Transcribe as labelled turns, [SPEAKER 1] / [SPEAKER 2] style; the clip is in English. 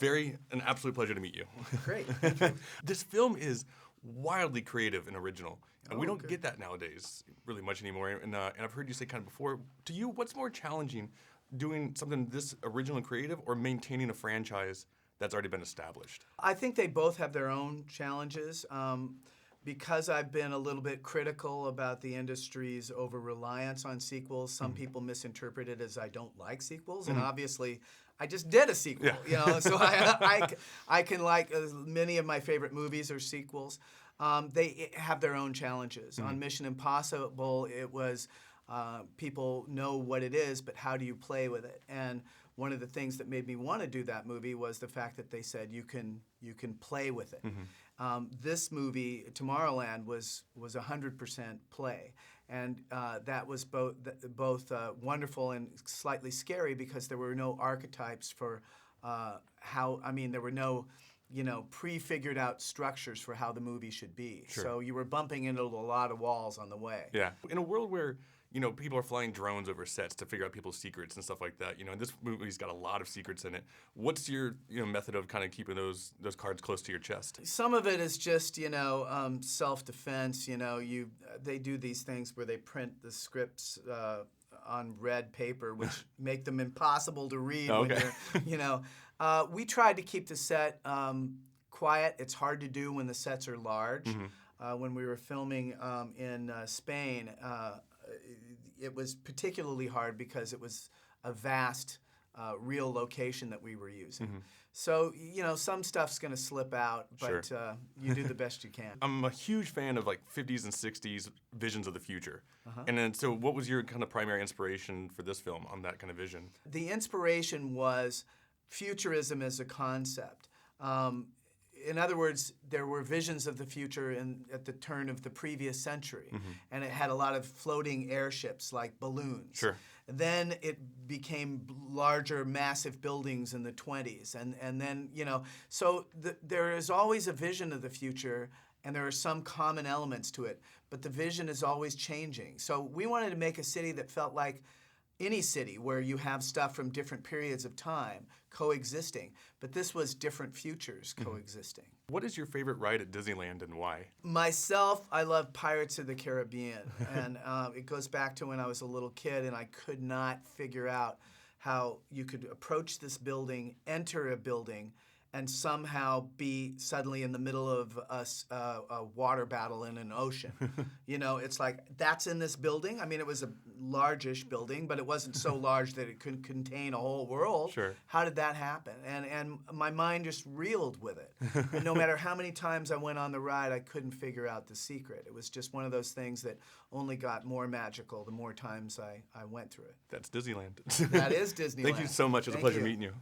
[SPEAKER 1] An absolute pleasure to meet you.
[SPEAKER 2] Great.
[SPEAKER 1] This film is wildly creative and original, and we don't
[SPEAKER 2] good.
[SPEAKER 1] get that nowadays really much anymore. And I've heard you say kind of before, to you, what's more challenging, doing something this original and creative, or maintaining a franchise that's already been established?
[SPEAKER 2] I think they both have their own challenges. Because I've been a little bit critical about the industry's over-reliance on sequels, some people misinterpret it as I don't like sequels, and obviously I just did a sequel, you know, so I can like, many of my favorite movies are sequels. They have their own challenges. On Mission Impossible, it was people know what it is, but how do you play with it? And one of the things that made me want to do that movie was the fact that they said you can play with it. This movie, Tomorrowland, was 100% play, and that was both wonderful and slightly scary because there were no archetypes for there were no pre-figured out structures for how the movie should be.
[SPEAKER 1] Sure.
[SPEAKER 2] So you were bumping into a lot of walls on the way.
[SPEAKER 1] Yeah. In a world where people are flying drones over sets to figure out people's secrets and stuff like that. And this movie's got a lot of secrets in it. What's your method of kind of keeping those cards close to your chest?
[SPEAKER 2] Some of it is just self-defense. They do these things where they print the scripts on red paper, which make them impossible to read.
[SPEAKER 1] Okay.
[SPEAKER 2] When we tried to keep the set quiet. It's hard to do when the sets are large. When we were filming in Spain. It was particularly hard because it was a vast, real location that we were using. So, some stuff's going to slip out, but
[SPEAKER 1] Sure.
[SPEAKER 2] You do the best you can.
[SPEAKER 1] I'm a huge fan of 50s and 60s visions of the future. And then, so what was your kind of primary inspiration for this film on that kind of vision?
[SPEAKER 2] The inspiration was futurism as a concept. In other words, there were visions of the future at the turn of the previous century, and it had a lot of floating airships like balloons.
[SPEAKER 1] Sure.
[SPEAKER 2] Then it became larger, massive buildings in the 20s, and then, so there is always a vision of the future, and there are some common elements to it, but the vision is always changing. So we wanted to make a city that felt like any city where you have stuff from different periods of time coexisting, but this was different futures coexisting.
[SPEAKER 1] What is your favorite ride at Disneyland and why?
[SPEAKER 2] Myself, I love Pirates of the Caribbean, and it goes back to when I was a little kid and I could not figure out how you could approach this building, enter a building, and somehow be suddenly in the middle of a water battle in an ocean. It's like, that's in this building? I mean, it was a largish building, but it wasn't so large that it could contain a whole world.
[SPEAKER 1] Sure.
[SPEAKER 2] How did that happen? And my mind just reeled with it. And no matter how many times I went on the ride, I couldn't figure out the secret. It was just one of those things that only got more magical the more times I went through it.
[SPEAKER 1] That's Disneyland.
[SPEAKER 2] That is Disneyland.
[SPEAKER 1] Thank you so much. It was a pleasure meeting you.